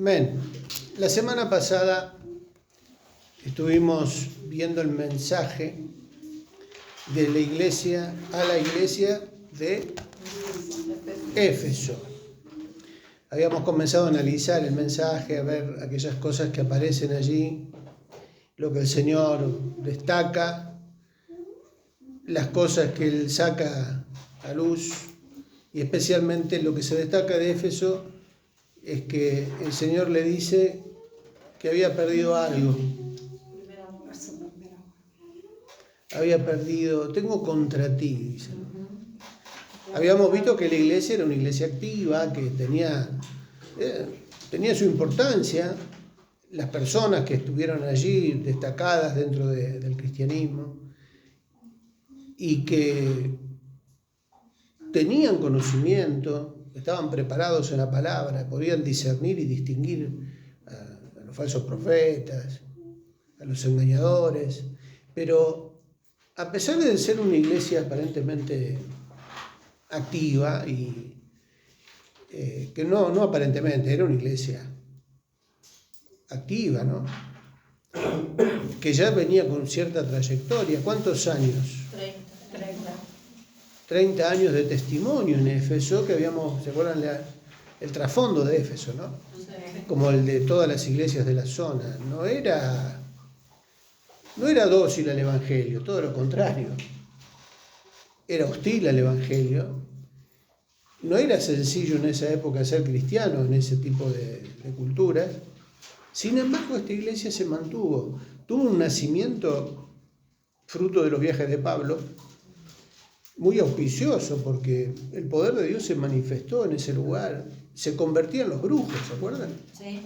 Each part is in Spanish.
Bien, la semana pasada estuvimos viendo el mensaje de la iglesia a la iglesia de Éfeso. Habíamos comenzado a analizar el mensaje, a ver aquellas cosas que aparecen allí, lo que el Señor destaca, las cosas que Él saca a luz, y especialmente lo que se destaca de Éfeso es que el Señor le dice que había perdido algo. Había perdido, tengo contra ti, dice. Habíamos visto que la iglesia era una iglesia activa, que tenía su importancia, las personas que estuvieron allí destacadas dentro del cristianismo y que tenían conocimiento, estaban preparados en la palabra, podían discernir y distinguir a los falsos profetas, a los engañadores, pero a pesar de ser una iglesia aparentemente activa y que no aparentemente, era una iglesia activa, ¿no? Que ya venía con cierta trayectoria. ¿Cuántos años? 30 años de testimonio en Éfeso, que habíamos, ¿se acuerdan el trasfondo de Éfeso, no? Como el de todas las iglesias de la zona. No era dócil al Evangelio, todo lo contrario. Era hostil al Evangelio. No era sencillo en esa época ser cristiano, en ese tipo de culturas. Sin embargo, esta iglesia se mantuvo. Tuvo un nacimiento fruto de los viajes de Pablo, muy auspicioso, porque el poder de Dios se manifestó en ese lugar. Se convertían los brujos, ¿se acuerdan? Sí.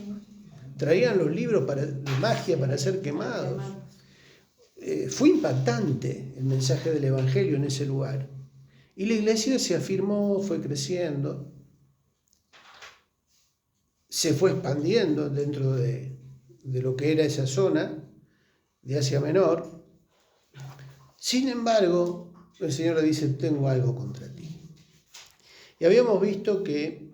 Traían los libros de magia para ser quemados. Fue impactante el mensaje del Evangelio en ese lugar. Y la iglesia se afirmó, fue creciendo, se fue expandiendo dentro de lo que era esa zona de Asia Menor. Sin embargo, el Señor le dice, tengo algo contra ti. Y habíamos visto que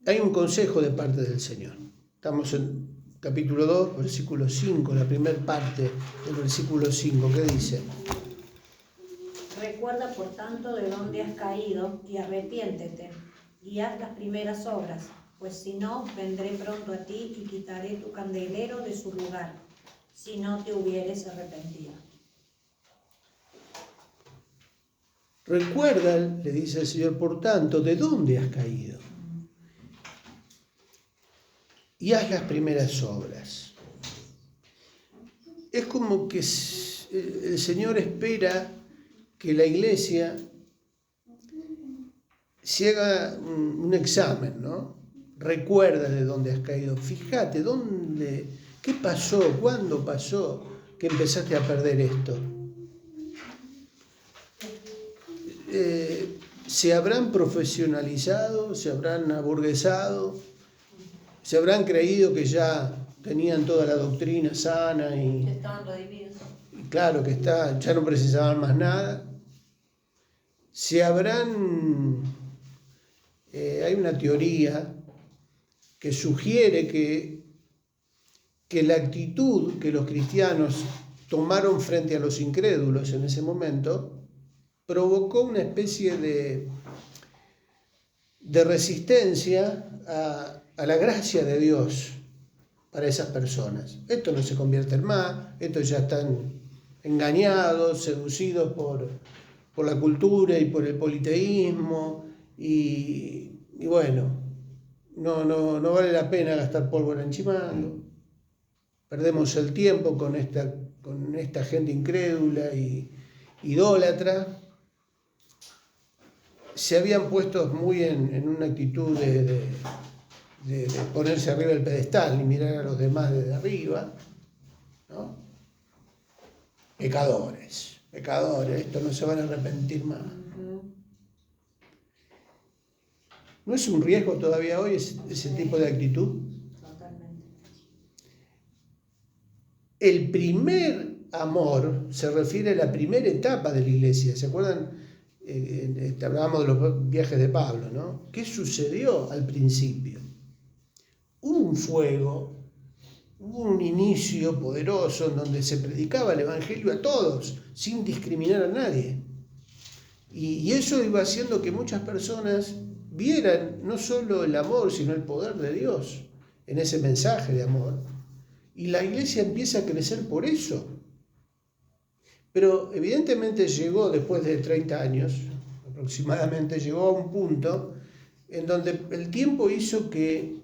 hay un consejo de parte del Señor. Estamos en capítulo 2, versículo 5, la primera parte del versículo 5, ¿qué dice? Recuerda, por tanto, de dónde has caído y arrepiéntete y haz las primeras obras, pues si no, vendré pronto a ti y quitaré tu candelero de su lugar, si no te hubieres arrepentido. Recuerda, le dice el Señor, por tanto, de dónde has caído y haz las primeras obras. Es como que el Señor espera que la iglesia se haga un examen, ¿no? Recuerda de dónde has caído. Fíjate, ¿qué pasó? ¿Cuándo pasó que empezaste a perder esto? ¿Se habrán profesionalizado? ¿Se habrán aburguesado? ¿Se habrán creído que ya tenían toda la doctrina sana y Que estaban redimidos? Y claro que ya no precisaban más nada? ¿Se habrán... hay una teoría que sugiere que la actitud que los cristianos tomaron frente a los incrédulos en ese momento provocó una especie de resistencia a la gracia de Dios para esas personas. Estos no se convierten más, estos ya están engañados, seducidos por la cultura y por el politeísmo, y bueno, no vale la pena gastar pólvora enchimando. Perdemos el tiempo con esta gente incrédula y idólatra. Se habían puesto muy en una actitud de ponerse arriba del pedestal y mirar a los demás desde arriba, ¿no? Pecadores, estos no se van a arrepentir más. ¿No es un riesgo todavía hoy ese tipo de actitud? Totalmente. El primer amor se refiere a la primera etapa de la iglesia. ¿Se acuerdan? hablábamos de los viajes de Pablo, ¿no? ¿Qué sucedió al principio? Hubo un fuego, hubo un inicio poderoso en donde se predicaba el Evangelio a todos, sin discriminar a nadie. Y eso iba haciendo que muchas personas vieran no solo el amor, sino el poder de Dios en ese mensaje de amor. Y la iglesia empieza a crecer por eso. Pero evidentemente llegó, después de 30 años aproximadamente, llegó a un punto en donde el tiempo hizo que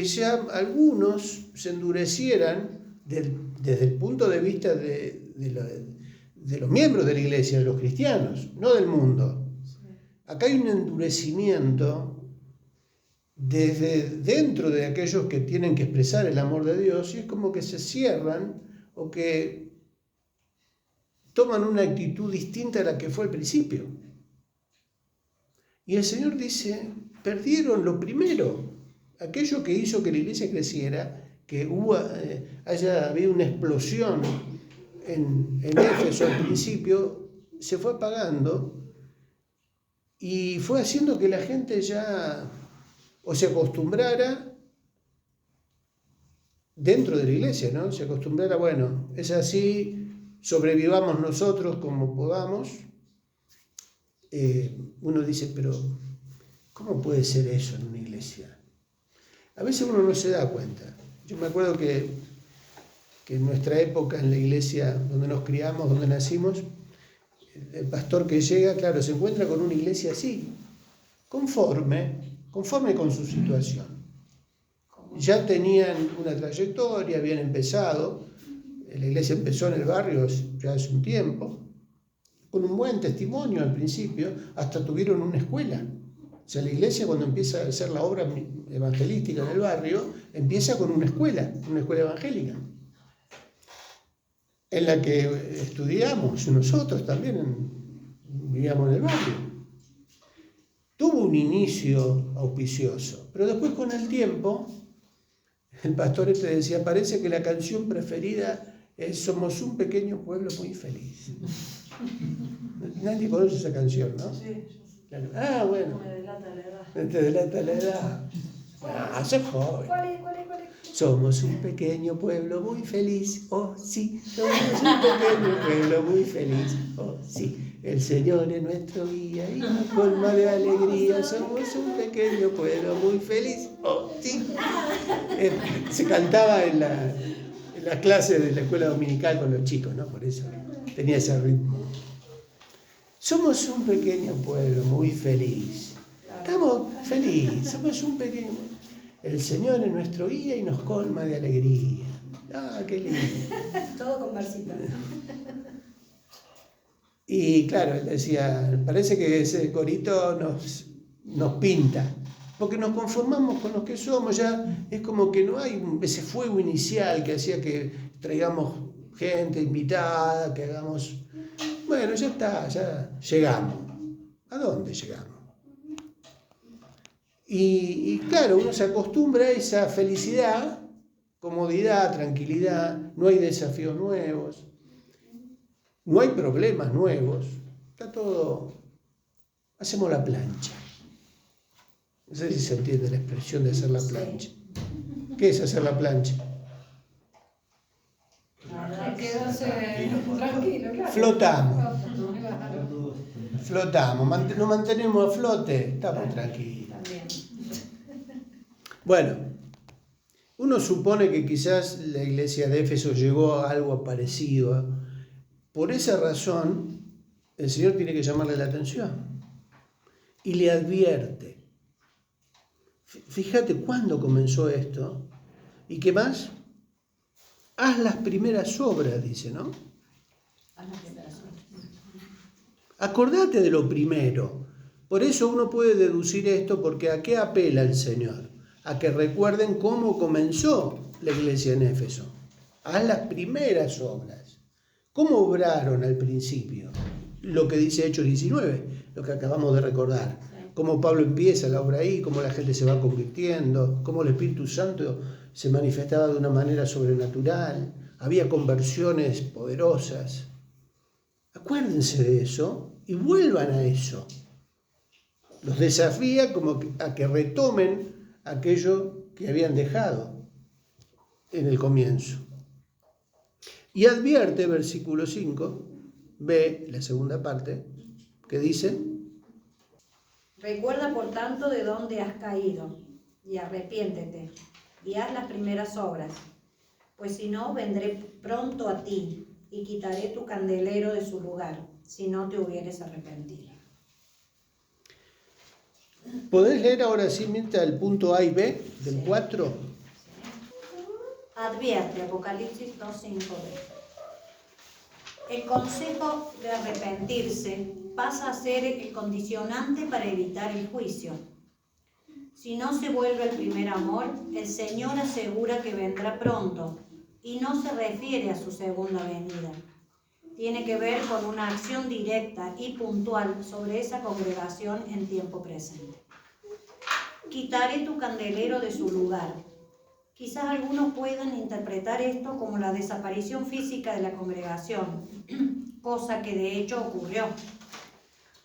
ya algunos se endurecieran desde el punto de vista de los miembros de la iglesia, de los cristianos, no del mundo. Acá hay un endurecimiento desde dentro de aquellos que tienen que expresar el amor de Dios, y es como que se cierran o que toman una actitud distinta a la que fue al principio. Y el Señor dice, perdieron lo primero, aquello que hizo que la iglesia creciera, que haya habido una explosión en Éfeso al principio, se fue apagando y fue haciendo que la gente ya o se acostumbrara dentro de la iglesia, ¿no? Se acostumbrara, bueno, es así, sobrevivamos nosotros como podamos. Uno dice, pero ¿cómo puede ser eso en una iglesia? A veces uno no se da cuenta. Yo me acuerdo que en nuestra época, en la iglesia donde nos criamos, donde nacimos, el pastor que llega, claro, se encuentra con una iglesia así, conforme con su situación. Ya tenían una trayectoria, habían empezado, la iglesia empezó en el barrio ya hace un tiempo, con un buen testimonio al principio, hasta tuvieron una escuela. O sea, la iglesia, cuando empieza a hacer la obra evangelística en el barrio, empieza con una escuela evangélica, en la que estudiamos nosotros también, vivíamos en el barrio. Tuvo un inicio auspicioso, pero después, con el tiempo, el pastor decía, parece que la canción preferida es Somos un pequeño pueblo muy feliz. Nadie conoce esa canción, ¿no? Sí. Claro. Ah, bueno. Me delata la edad. Te delata la edad. Ah, sos joven. ¿Cuál es? Somos un pequeño pueblo muy feliz, oh sí. Somos un pequeño pueblo muy feliz, oh sí. El Señor es nuestro guía y nos colma de alegría. Somos un pequeño pueblo muy feliz, oh sí. Se cantaba en las clases de la escuela dominical con los chicos, ¿no? Por eso tenía ese ritmo. Somos un pequeño pueblo muy feliz. Estamos felices, somos un pequeño. El Señor es nuestro guía y nos colma de alegría. Ah, qué lindo. Todo con versitos. Y claro, él decía, parece que ese corito nos pinta, porque nos conformamos con los que somos, ya es como que no hay ese fuego inicial que hacía que traigamos gente invitada, que hagamos... Bueno, ya está, ya llegamos. ¿A dónde llegamos? Y claro, uno se acostumbra a esa felicidad, comodidad, tranquilidad, no hay desafíos nuevos, no hay problemas nuevos, está todo, hacemos la plancha. No sé si se entiende la expresión de hacer la plancha. ¿Qué es hacer la plancha? Quedarse tranquilo, claro. Flotamos, nos mantenemos a flote, estamos tranquilos. También. Bueno, uno supone que quizás la iglesia de Éfeso llegó a algo parecido. Por esa razón, el Señor tiene que llamarle la atención y le advierte. Fíjate cuándo comenzó esto y qué más. Haz las primeras obras, dice, ¿no? Haz las primeras obras. Acordate de lo primero. Por eso uno puede deducir esto, porque ¿a qué apela el Señor? A que recuerden cómo comenzó la iglesia en Éfeso. Haz las primeras obras. ¿Cómo obraron al principio? Lo que dice Hechos 19, lo que acabamos de recordar. Cómo Pablo empieza la obra ahí, cómo la gente se va convirtiendo, cómo el Espíritu Santo se manifestaba de una manera sobrenatural. Había conversiones poderosas. Acuérdense de eso y y vuelvan a eso. Los desafía como a que retomen aquello que habían dejado en el comienzo. Y advierte, versículo 5, ve la segunda parte, que dice: recuerda por tanto de dónde has caído, y arrepiéntete, y haz las primeras obras, pues si no, vendré pronto a ti, y quitaré tu candelero de su lugar, si no te hubieres arrepentido. ¿Podés leer ahora sí mientras el punto A y B del 4? Advierte, Apocalipsis 2:5b. El consejo de arrepentirse pasa a ser el condicionante para evitar el juicio. Si no se vuelve el primer amor, el Señor asegura que vendrá pronto y no se refiere a su segunda venida. Tiene que ver con una acción directa y puntual sobre esa congregación en tiempo presente. Quitaré tu candelero de su lugar. Quizás algunos puedan interpretar esto como la desaparición física de la congregación, cosa que de hecho ocurrió.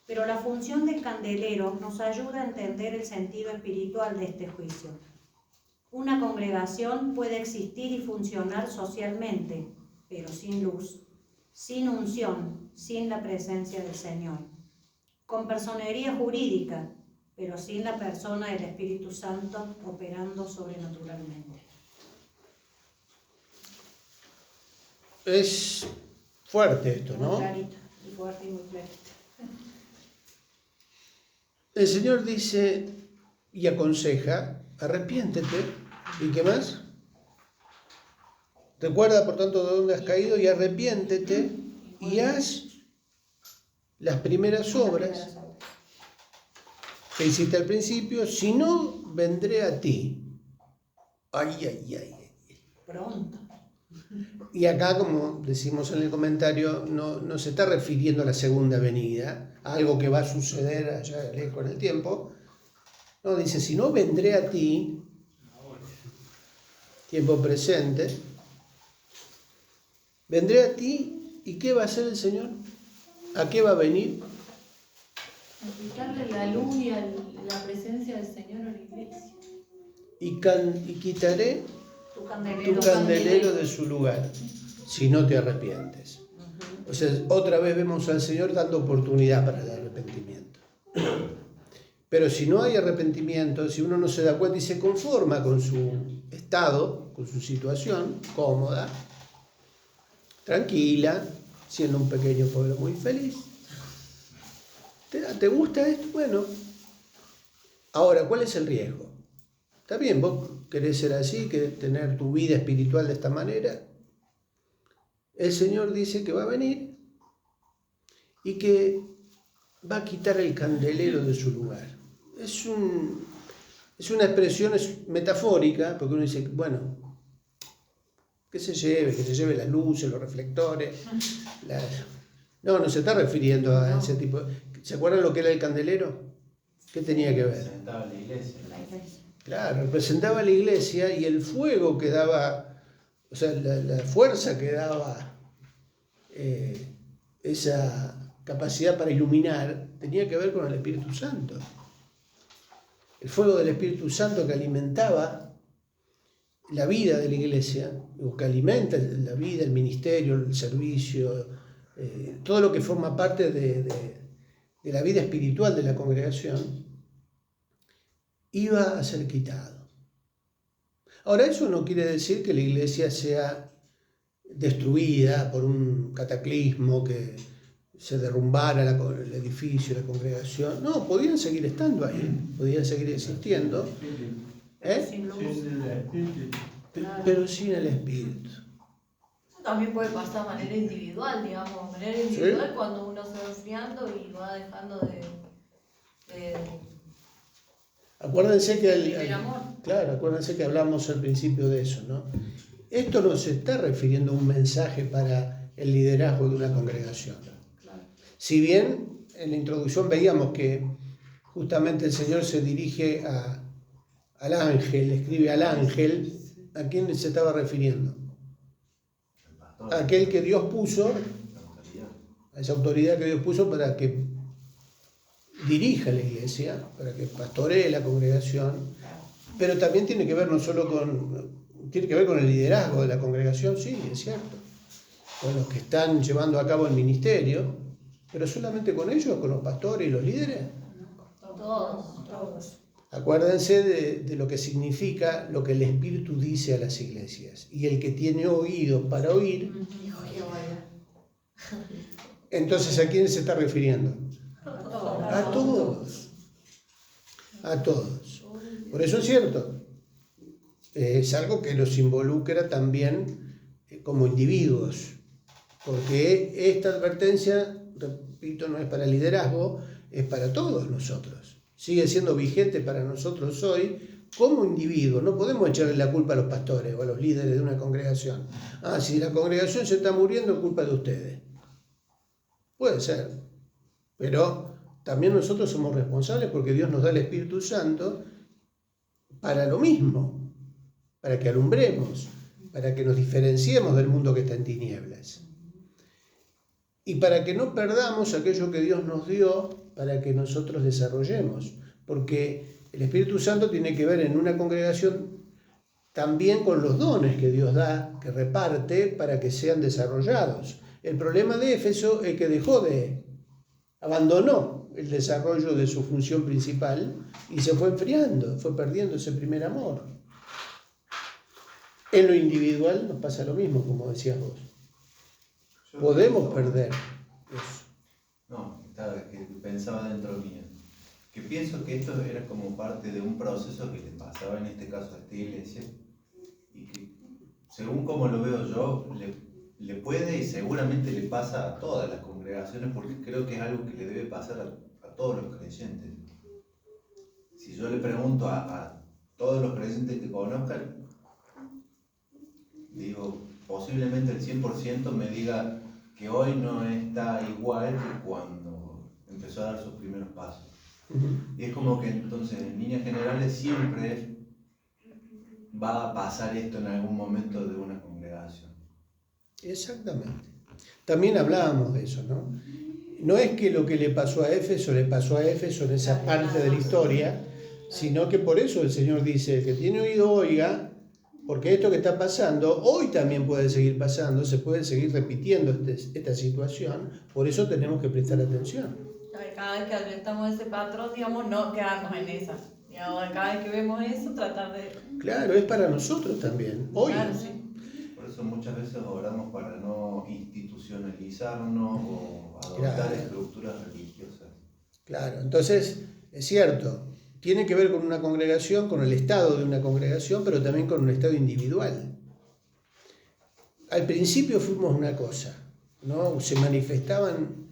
Pero la función del candelero nos ayuda a entender el sentido espiritual de este juicio. Una congregación puede existir y funcionar socialmente, pero sin luz, sin unción, sin la presencia del Señor. Con personería jurídica, pero sin la persona del Espíritu Santo operando sobrenaturalmente. Es fuerte esto, ¿no? Muy clarito, muy fuerte y muy clarito. El Señor dice y aconseja: arrepiéntete. ¿Y qué más? Recuerda, por tanto, de dónde has caído y arrepiéntete y haz las primeras obras que hiciste al principio, si no, vendré a ti. Ay, ay, ay. Pronto. Y acá, como decimos en el comentario, no se está refiriendo a la segunda venida, a algo que va a suceder allá lejos en el tiempo. No, dice: si no, vendré a ti, tiempo presente, vendré a ti, ¿y qué va a hacer el Señor? ¿A qué va a venir? A quitarle la luz y la presencia del Señor a la iglesia. Y quitaré Tu tu candelero de su lugar, si no te arrepientes. O sea, otra vez vemos al Señor dando oportunidad para el arrepentimiento. Pero si no hay arrepentimiento, si uno no se da cuenta y se conforma con su estado, con su situación cómoda, tranquila, siendo un pequeño pueblo muy feliz, ¿te gusta esto? Bueno, ahora, ¿cuál es el riesgo? Está bien, vos querés ser así, querés tener tu vida espiritual de esta manera. El Señor dice que va a venir y que va a quitar el candelero de su lugar. Es una expresión metafórica, porque uno dice, bueno, que se lleve las luces, los reflectores. No se está refiriendo a ese tipo. ¿Se acuerdan lo que era el candelero? ¿Qué tenía que ver? Representaba la iglesia. Claro, representaba a la iglesia y el fuego que daba, o sea, la fuerza que daba esa capacidad para iluminar, tenía que ver con el Espíritu Santo. El fuego del Espíritu Santo que alimentaba la vida de la iglesia, o que alimenta la vida, el ministerio, el servicio, todo lo que forma parte de la vida espiritual de la congregación, iba a ser quitado. Ahora, eso no quiere decir que la iglesia sea destruida por un cataclismo, que se derrumbara el edificio, la congregación. No, podían seguir estando ahí, podían seguir existiendo, Sin luz. pero sin el Espíritu. Eso también puede pasar de manera individual, digamos. De manera individual, cuando uno se va enfriando y va dejando de Acuérdense que amor. Claro, acuérdense que hablamos al principio de eso, ¿no? Esto no se está refiriendo a un mensaje para el liderazgo de una congregación. Claro. Si bien en la introducción veíamos que justamente el Señor se dirige al ángel, escribe al ángel, ¿a quién se estaba refiriendo? A aquel que Dios puso, a esa autoridad que Dios puso para que dirija la iglesia, para que pastoree la congregación, pero también tiene que ver no solo tiene que ver con el liderazgo de la congregación, sí, es cierto, con los que están llevando a cabo el ministerio, pero solamente con ellos, con los pastores y los líderes. Todos. Acuérdense de lo que significa lo que el Espíritu dice a las iglesias. Y el que tiene oídos para oír, entonces ¿a quién se está refiriendo? A todos. A todos. Por eso es cierto. Es algo que los involucra también como individuos. Porque esta advertencia, repito, no es para el liderazgo, es para todos nosotros. Sigue siendo vigente para nosotros hoy como individuos. No podemos echarle la culpa a los pastores o a los líderes de una congregación. Si la congregación se está muriendo, es culpa de ustedes. Puede ser. Pero también nosotros somos responsables porque Dios nos da el Espíritu Santo para lo mismo. Para que alumbremos, para que nos diferenciemos del mundo que está en tinieblas. Y para que no perdamos aquello que Dios nos dio para que nosotros desarrollemos. Porque el Espíritu Santo tiene que ver en una congregación también con los dones que Dios da, que reparte para que sean desarrollados. El problema de Éfeso es que abandonó el desarrollo de su función principal y se fue enfriando, fue perdiendo ese primer amor. En lo individual nos pasa lo mismo, como decías vos. Podemos perder eso. No, que pensaba dentro mío. Que pienso que esto era como parte de un proceso que le pasaba en este caso a esta iglesia. Y que, según como lo veo yo, le puede y seguramente le pasa a todas las congregaciones, porque creo que es algo que le debe pasar a todos los creyentes. Si yo le pregunto a todos los creyentes que conozcan, digo, posiblemente el 100% me diga que hoy no está igual que cuando empezó a dar sus primeros pasos. Y es como que entonces en líneas generales siempre va a pasar esto en algún momento de una congregación. Exactamente. También hablábamos de eso, ¿no? No es que lo que le pasó a Éfeso en esa parte de la historia, sino que por eso el Señor dice, el que tiene oído oiga, porque esto que está pasando, hoy también puede seguir pasando, se puede seguir repitiendo esta situación, por eso tenemos que prestar atención. Cada vez que advertamos ese patrón, digamos, no quedarnos en esa. Digamos, cada vez que vemos eso, tratar de... Claro, es para nosotros también, hoy. Claro, sí. Por eso muchas veces oramos para no institucionalizarnos o adoptar estructuras religiosas. Claro, entonces, es cierto, tiene que ver con una congregación, con el estado de una congregación, pero también con un estado individual. Al principio fuimos una cosa, ¿no? Se manifestaban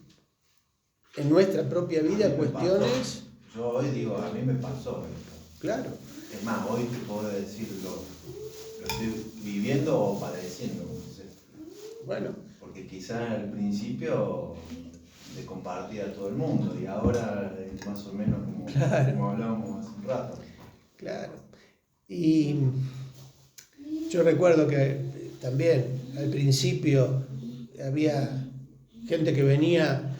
en nuestra propia vida cuestiones. Yo hoy digo, a mí me pasó esto. Claro. Es más, hoy te puedo decir lo estoy viviendo o padeciendo. No sé. Bueno. Porque quizás al principio le compartía a todo el mundo y ahora es más o menos como hablábamos hace un rato. Claro. Y yo recuerdo que también al principio había gente que venía.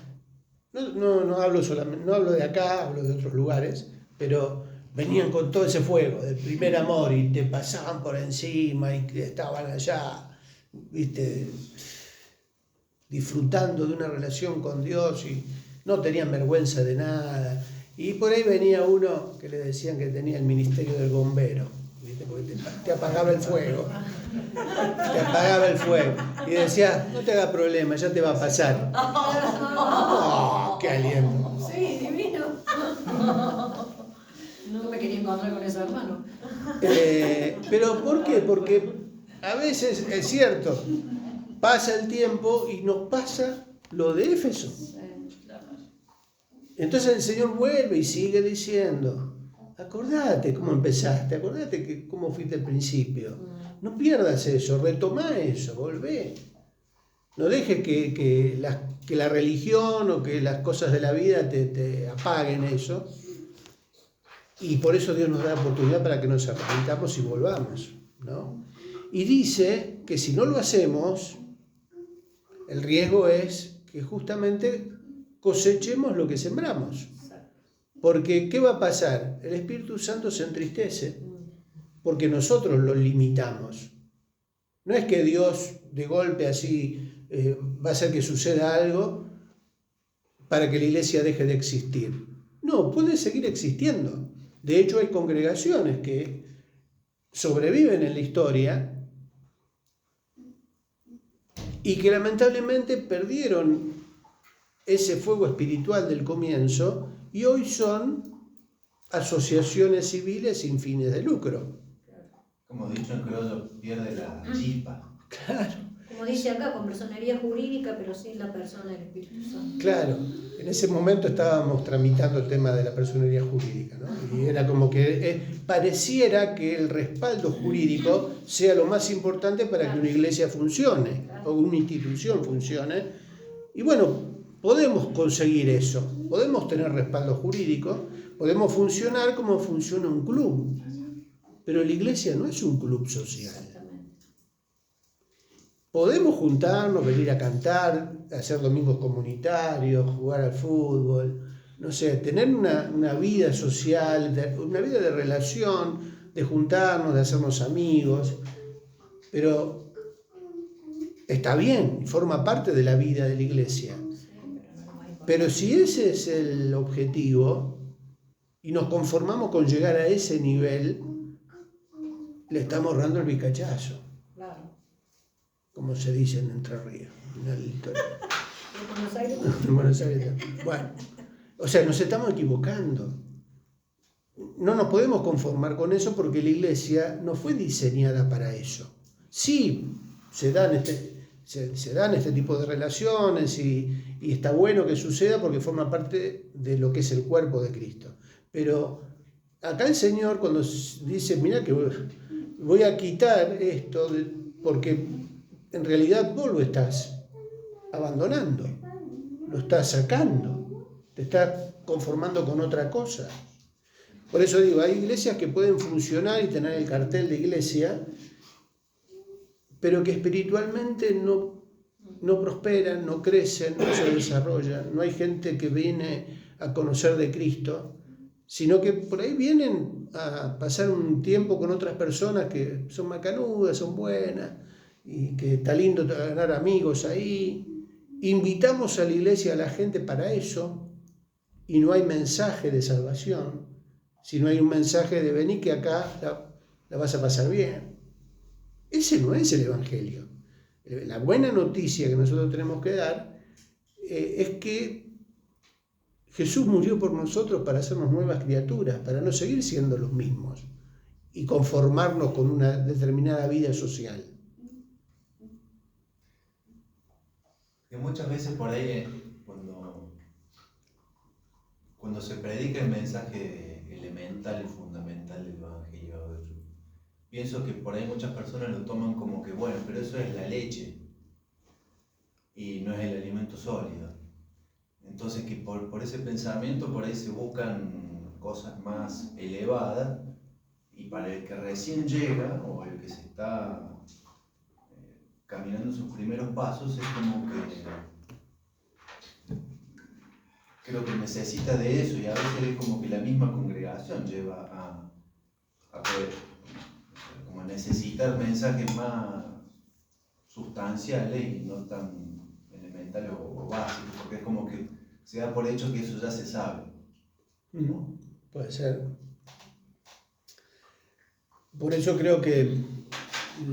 No hablo solamente, no hablo de acá, hablo de otros lugares, pero venían con todo ese fuego del primer amor y te pasaban por encima y que estaban allá, ¿viste? Disfrutando de una relación con Dios y no tenían vergüenza de nada. Y por ahí venía uno que le decían que tenía el ministerio del bombero, ¿viste? Porque te apagaba el fuego. Te apagaba el fuego. Y decía, no te hagas problema, ya te va a pasar. Oh, ¡qué aliento! Sí, divino. No me quería encontrar con ese hermano. Pero ¿por qué? Porque a veces es cierto, pasa el tiempo y nos pasa lo de Éfeso. Entonces el Señor vuelve y sigue diciendo, acordate cómo empezaste, acordate cómo fuiste al principio. No pierdas eso, retomá eso, volvé. No dejes que la religión o que las cosas de la vida te apaguen eso. Y por eso Dios nos da la oportunidad para que nos arrepintamos y volvamos, ¿no? Y dice que si no lo hacemos, el riesgo es que justamente cosechemos lo que sembramos. Porque, ¿qué va a pasar? El Espíritu Santo se entristece porque nosotros lo limitamos. No es que Dios de golpe así va a hacer que suceda algo para que la iglesia deje de existir. No, puede seguir existiendo. De hecho, hay congregaciones que sobreviven en la historia y que lamentablemente perdieron ese fuego espiritual del comienzo y hoy son asociaciones civiles sin fines de lucro. Como dicho en criollo, pierde la chispa. Claro, Como dice acá, con personería jurídica, pero sin la persona del Espíritu Santo. claro. En ese momento estábamos tramitando el tema de la personería jurídica, ¿no? Y era como que pareciera que el respaldo jurídico sea lo más importante para que una iglesia funcione o una institución funcione. Y bueno, podemos conseguir eso, podemos tener respaldo jurídico, podemos funcionar como funciona un club, pero la iglesia no es un club social. Podemos juntarnos, venir a cantar, hacer domingos comunitarios, jugar al fútbol, no sé, tener una vida social, una vida de relación, de juntarnos, de hacernos amigos, pero está bien, forma parte de la vida de la iglesia. Pero si ese es el objetivo y nos conformamos con llegar a ese nivel, le estamos ahorrando el bicachazo, como se dice en Entre Ríos, en el litoral. ¿En Buenos Aires? En Buenos Aires. Bueno, o sea, nos estamos equivocando. No nos podemos conformar con eso porque la iglesia no fue diseñada para eso. Sí, se dan este tipo de relaciones y está bueno que suceda porque forma parte de lo que es el cuerpo de Cristo. Pero acá el Señor cuando dice, mira que voy a quitar esto porque en realidad vos lo estás abandonando, lo estás sacando, te estás conformando con otra cosa. Por eso digo, hay iglesias que pueden funcionar y tener el cartel de iglesia, pero que espiritualmente no prosperan, no crecen, no se desarrollan. No hay gente que viene a conocer de Cristo, sino que por ahí vienen a pasar un tiempo con otras personas que son macanudas, son buenas, y que está lindo ganar amigos ahí. Invitamos a la iglesia a la gente para eso, y no hay mensaje de salvación, sino hay un mensaje de vení que acá la vas a pasar bien. Ese no es el Evangelio. La buena noticia que nosotros tenemos que dar es que Jesús murió por nosotros para hacernos nuevas criaturas, para no seguir siendo los mismos y conformarnos con una determinada vida social. Que muchas veces por ahí, cuando se predica el mensaje elemental y fundamental del Evangelio, pienso que por ahí muchas personas lo toman como que, bueno, pero eso es la leche y no es el alimento sólido. Entonces que por ese pensamiento por ahí se buscan cosas más elevadas y para el que recién llega o el que se está caminando sus primeros pasos es como que creo que necesita de eso y a veces es como que la misma congregación lleva a poder como a necesitar mensajes más sustanciales y no tan elementales o básicos, porque es como que se da por hecho que eso ya se sabe. Puede ser. Por eso creo que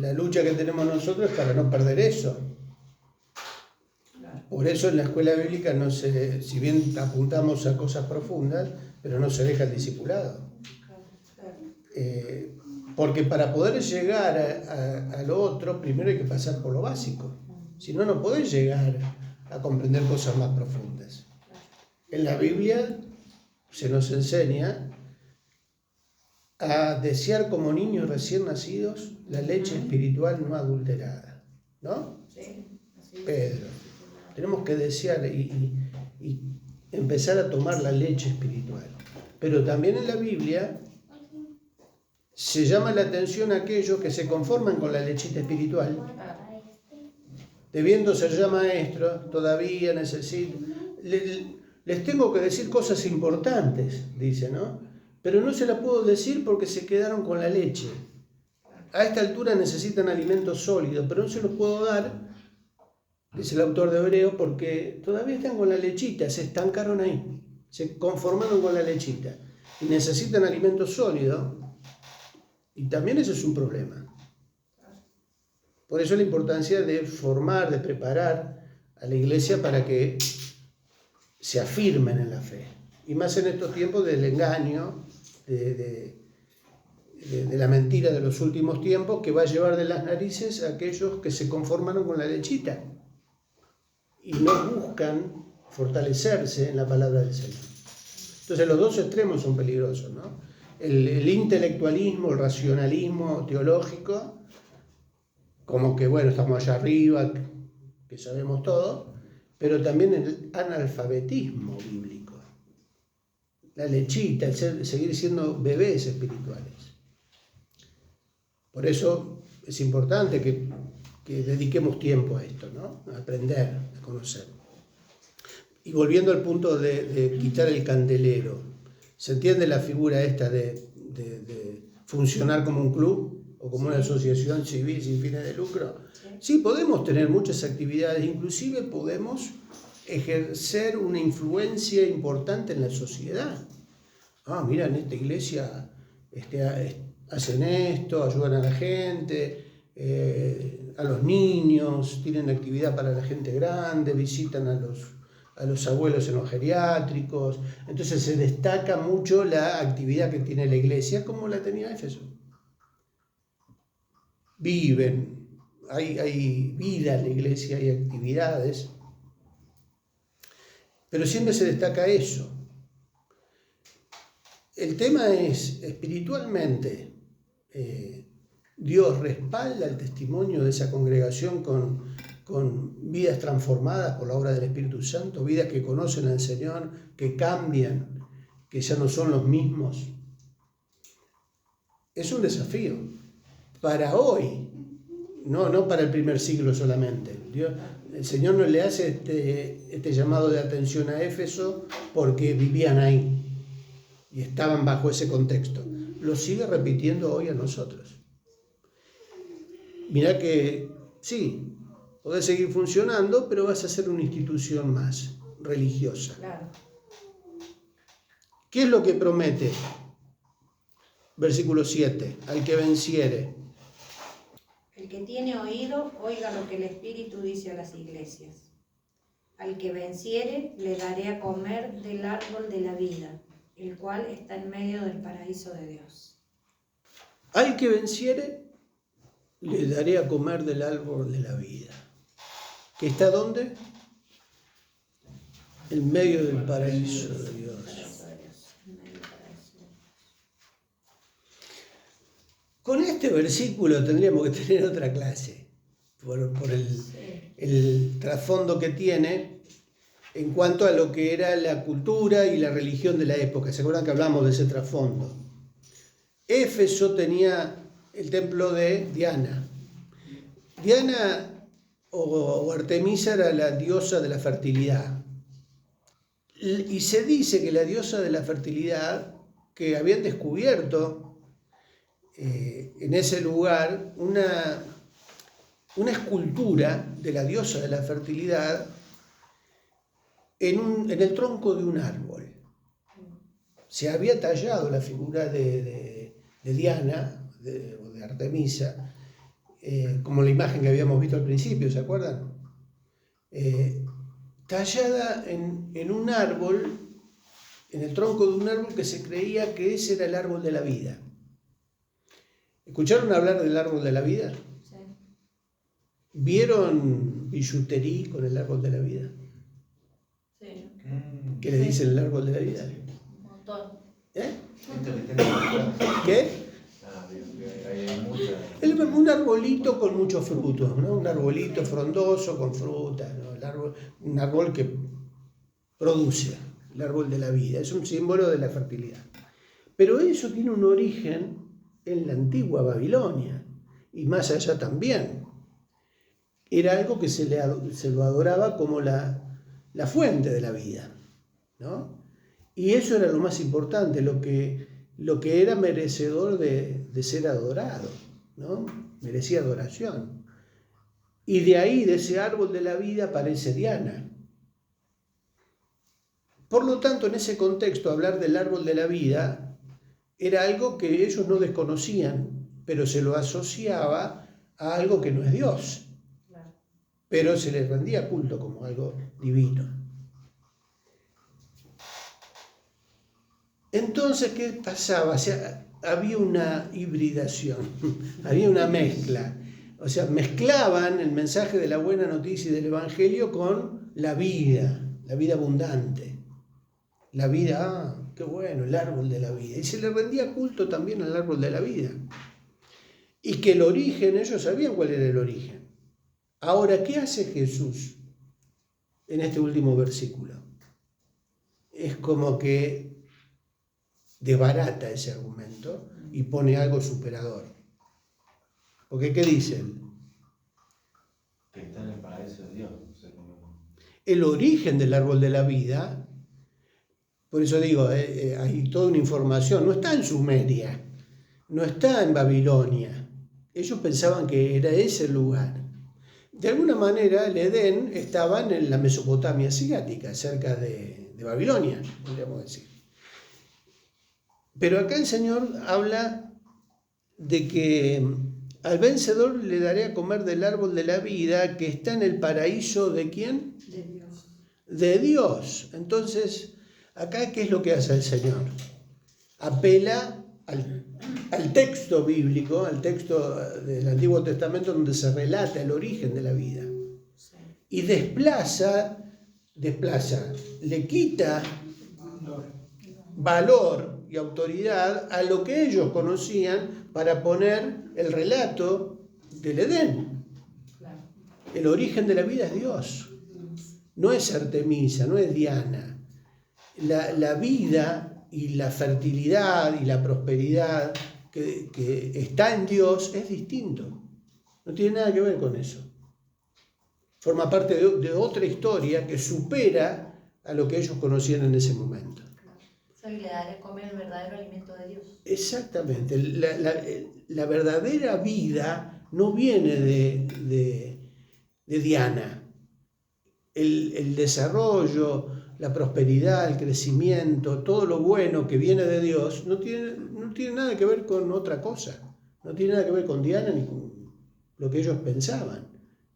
la lucha que tenemos nosotros es para no perder eso. Por eso en la escuela bíblica si bien apuntamos a cosas profundas, pero no se deja el discipulado. Porque para poder llegar a lo otro, primero hay que pasar por lo básico. Si no, no podés llegar a comprender cosas más profundas. En la Biblia se nos enseña a desear como niños recién nacidos la leche espiritual no adulterada, ¿no? Sí, así es. Pedro, tenemos que desear y empezar a tomar la leche espiritual. Pero también en la Biblia se llama la atención a aquellos que se conforman con la lechita espiritual, debiendo ser ya maestros, todavía necesito. les tengo que decir cosas importantes, dice, ¿no? Pero no se las puedo decir porque se quedaron con la leche. A esta altura necesitan alimento sólido, pero no se los puedo dar, dice el autor de Hebreos, porque todavía están con la lechita, se estancaron ahí, se conformaron con la lechita y necesitan alimento sólido, y también eso es un problema. Por eso la importancia de formar, de preparar a la iglesia para que se afirmen en la fe. Y más en estos tiempos del engaño, de la mentira de los últimos tiempos, que va a llevar de las narices a aquellos que se conformaron con la lechita y no buscan fortalecerse en la palabra del Señor. Entonces los dos extremos son peligrosos, ¿no? El intelectualismo, el racionalismo teológico, como que, bueno, estamos allá arriba, que sabemos todo, pero también el analfabetismo bíblico, la lechita, el seguir siendo bebés espirituales. Por eso es importante que dediquemos tiempo a esto, ¿no? A aprender, a conocer. Y volviendo al punto de quitar el candelero, ¿se entiende la figura esta de funcionar como un club o como una asociación civil sin fines de lucro? Sí, podemos tener muchas actividades, inclusive podemos ejercer una influencia importante en la sociedad. Ah, mira, en esta iglesia hacen esto, ayudan a la gente, a los niños, tienen actividad para la gente grande, visitan a los abuelos en los geriátricos. Entonces se destaca mucho la actividad que tiene la iglesia, como la tenía Éfeso. Viven, hay vida en la iglesia, hay actividades, pero siempre se destaca eso. El tema es, espiritualmente, Dios respalda el testimonio de esa congregación con vidas transformadas por la obra del Espíritu Santo, vidas que conocen al Señor, que cambian, que ya no son los mismos. Es un desafío para hoy, no para el primer siglo solamente. El Señor no le hace este llamado de atención a Éfeso porque vivían ahí y estaban bajo ese contexto. Lo sigue repitiendo hoy a nosotros. Mirá que sí, podés seguir funcionando, pero vas a ser una institución más religiosa. Claro. ¿Qué es lo que promete? Versículo 7. Al que venciere. El que tiene oído, oiga lo que el Espíritu dice a las iglesias. Al que venciere, le daré a comer del árbol de la vida, el cual está en medio del paraíso de Dios. Al que venciere, le daré a comer del árbol de la vida. ¿Que está dónde? En medio del paraíso de Dios. Con este versículo tendríamos que tener otra clase, por el trasfondo que tiene en cuanto a lo que era la cultura y la religión de la época. ¿Se acuerdan que hablamos de ese trasfondo? Éfeso tenía el templo de Diana. Diana o Artemisa era la diosa de la fertilidad. Y se dice que la diosa de la fertilidad, que habían descubierto en ese lugar una escultura de la diosa de la fertilidad en el tronco de un árbol. Se había tallado la figura de Diana o de Artemisa, como la imagen que habíamos visto al principio, ¿se acuerdan? Tallada en un árbol, en el tronco de un árbol que se creía que ese era el árbol de la vida. ¿Escucharon hablar del árbol de la vida? Sí. ¿Vieron billutería con el árbol de la vida? Sí. ¿Qué le dicen el árbol de la vida? Un montón. ¿Qué? Hay muchas. Un arbolito con muchos frutos, ¿no? Un arbolito frondoso con frutas, ¿no? Un árbol que produce, el árbol de la vida. Es un símbolo de la fertilidad. Pero eso tiene un origen en la antigua Babilonia y más allá también. Era algo que se lo adoraba como la fuente de la vida, ¿no? Y eso era lo más importante, lo que era merecedor de ser adorado, ¿no? Merecía adoración. Y de ahí, de ese árbol de la vida, aparece Diana. Por lo tanto, en ese contexto, hablar del árbol de la vida era algo que ellos no desconocían, pero se lo asociaba a algo que no es Dios. Pero se les rendía culto como algo divino. Entonces, ¿qué pasaba? O sea, había una hibridación, había una mezcla. O sea, mezclaban el mensaje de la buena noticia y del Evangelio con la vida abundante. La vida, qué bueno, el árbol de la vida. Y se le rendía culto también al árbol de la vida. Y que el origen, ellos sabían cuál era el origen. Ahora, ¿qué hace Jesús en este último versículo? Es como que desbarata ese argumento y pone algo superador. Porque ¿qué dice él? Que está en el paraíso de Dios. O sea, El origen del árbol de la vida, por eso digo, hay toda una información, no está en Sumeria, no está en Babilonia. Ellos pensaban que era ese el lugar. De alguna manera, el Edén estaba en la Mesopotamia asiática, cerca de Babilonia, podríamos decir. Pero acá el Señor habla de que al vencedor le daré a comer del árbol de la vida que está en el paraíso ¿de quién? De Dios. De Dios. Entonces, acá, ¿qué es lo que hace el Señor? Apela al texto bíblico, al texto del Antiguo Testamento donde se relata el origen de la vida. Y desplaza, le quita valor y autoridad a lo que ellos conocían para poner el relato del Edén. El origen de la vida es Dios. No es Artemisa, no es Diana. La vida y la fertilidad y la prosperidad que está en Dios es distinto. No tiene nada que ver con eso. Forma parte de otra historia que supera a lo que ellos conocían en ese momento. O sea, que le daré a comer el verdadero alimento de Dios. Exactamente. La verdadera vida no viene de Diana. El desarrollo, la prosperidad, el crecimiento, todo lo bueno que viene de Dios no tiene nada que ver con otra cosa. No tiene nada que ver con Diana ni con lo que ellos pensaban.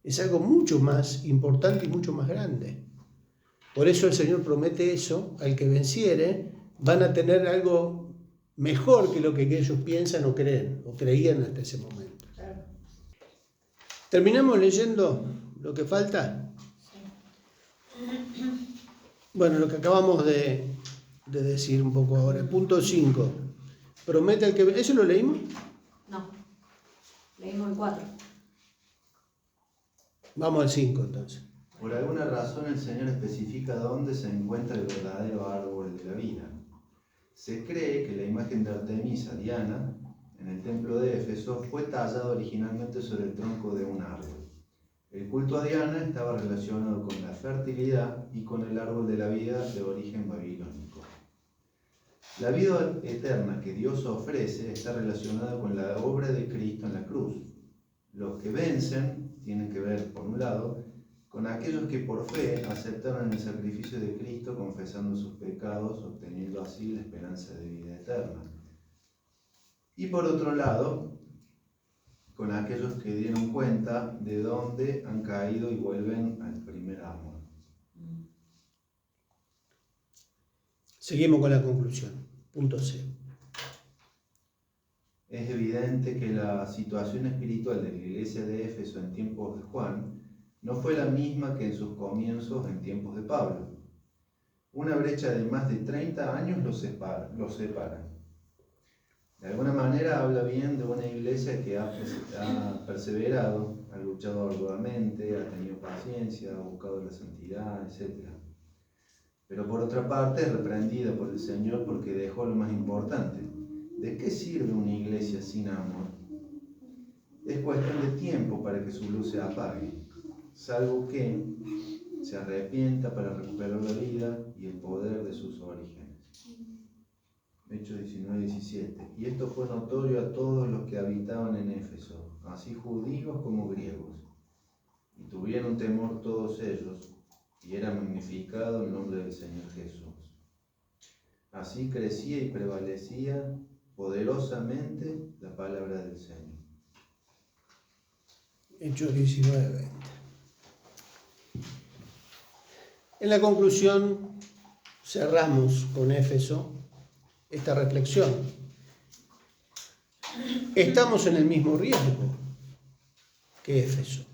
Es algo mucho más importante y mucho más grande. Por eso el Señor promete eso: al que venciere van a tener algo mejor que lo que ellos piensan o creen o creían hasta ese momento. ¿Terminamos leyendo lo que falta? Bueno, lo que acabamos de decir un poco ahora. Punto 5. Promete al que... ¿Eso lo leímos? No, leímos el 4. Vamos al 5 entonces. por alguna razón el Señor especifica dónde se encuentra el verdadero árbol de la vida. Se cree que la imagen de Artemisa, Diana, en el templo de Éfeso, fue tallada originalmente sobre el tronco de un árbol. El culto a Diana estaba relacionado con la fertilidad y con el árbol de la vida de origen babilónico. La vida eterna que Dios ofrece está relacionada con la obra de Cristo en la cruz. Los que vencen tienen que ver, por un lado, con aquellos que por fe aceptaron el sacrificio de Cristo confesando sus pecados, obteniendo así la esperanza de vida eterna. Y por otro lado, con aquellos que dieron cuenta de dónde han caído y vuelven al primer amor. Seguimos con la conclusión. Punto C. Es evidente que la situación espiritual de la iglesia de Éfeso en tiempos de Juan no fue la misma que en sus comienzos en tiempos de Pablo. Una brecha de más de 30 años los separa. De alguna manera habla bien de una iglesia que ha perseverado, ha luchado arduamente, ha tenido paciencia, ha buscado la santidad, etc. Pero por otra parte es reprendida por el Señor porque dejó lo más importante. ¿De qué sirve una iglesia sin amor? Es cuestión de tiempo para que su luz se apague, salvo que se arrepienta para recuperar la vida y el poder de sus orígenes. Hechos 19:17. Y esto fue notorio a todos los que habitaban en Éfeso, así judíos como griegos. Y tuvieron temor todos ellos, y era magnificado el nombre del Señor Jesús. Así crecía y prevalecía poderosamente la palabra del Señor. Hechos 19:20. En la conclusión, cerramos con Éfeso esta reflexión. Estamos en el mismo riesgo que Éfeso,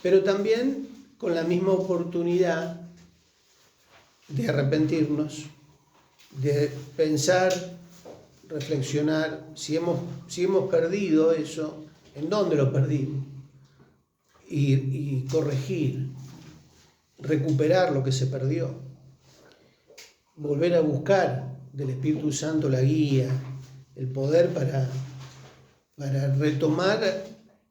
pero también con la misma oportunidad de arrepentirnos, de pensar, reflexionar, si hemos perdido eso, en dónde lo perdimos, y corregir, recuperar lo que se perdió, volver a buscar del Espíritu Santo la guía, el poder para retomar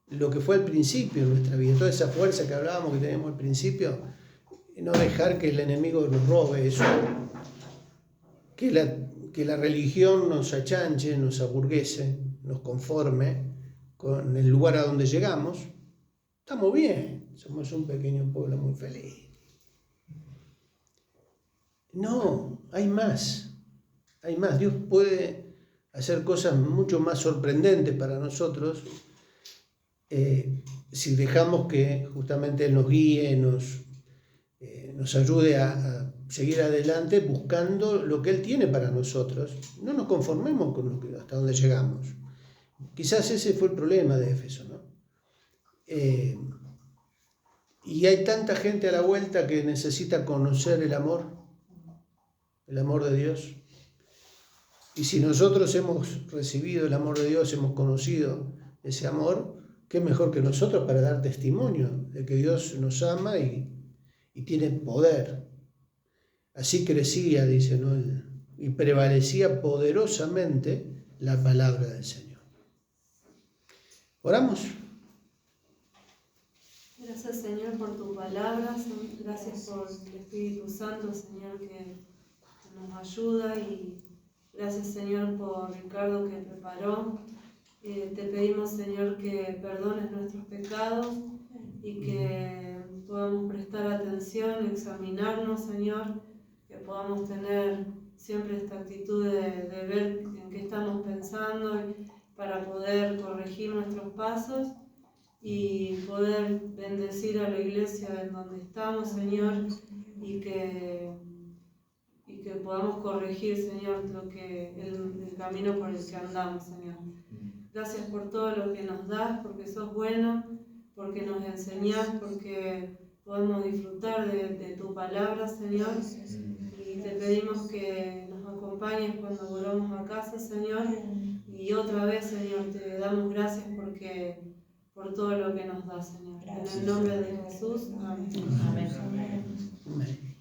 lo que fue al principio en nuestra vida, toda esa fuerza que hablábamos que teníamos al principio, no dejar que el enemigo nos robe eso, que la religión nos achanche, nos aburguese, nos conforme con el lugar a donde llegamos. Estamos bien, somos un pequeño pueblo muy feliz. No, hay más. Dios puede hacer cosas mucho más sorprendentes para nosotros si dejamos que justamente Él nos guíe, nos ayude a seguir adelante buscando lo que Él tiene para nosotros. No nos conformemos con hasta donde llegamos. Quizás ese fue el problema de Éfeso, ¿no? Y hay tanta gente a la vuelta que necesita conocer el amor de Dios. Y si nosotros hemos recibido el amor de Dios, hemos conocido ese amor, ¿qué mejor que nosotros para dar testimonio de que Dios nos ama y tiene poder? Así crecía, dice, ¿no? Y prevalecía poderosamente la palabra del Señor. ¿Oramos? Gracias, Señor, por tu palabra. Gracias por el Espíritu Santo, Señor, que nos ayuda. Y gracias, Señor, por Ricardo que preparó. Te pedimos, Señor, que perdones nuestros pecados y que podamos prestar atención, examinarnos, Señor, que podamos tener siempre esta actitud de ver en qué estamos pensando para poder corregir nuestros pasos y poder bendecir a la iglesia en donde estamos, Señor, y que podamos corregir, Señor, el camino por el que andamos, Señor. Gracias por todo lo que nos das, porque sos bueno, porque nos enseñás, porque podemos disfrutar de tu palabra, Señor. Y te pedimos que nos acompañes cuando volvamos a casa, Señor. Y otra vez, Señor, te damos gracias por todo lo que nos das, Señor. En el nombre de Jesús. Amén. Amén. Amén.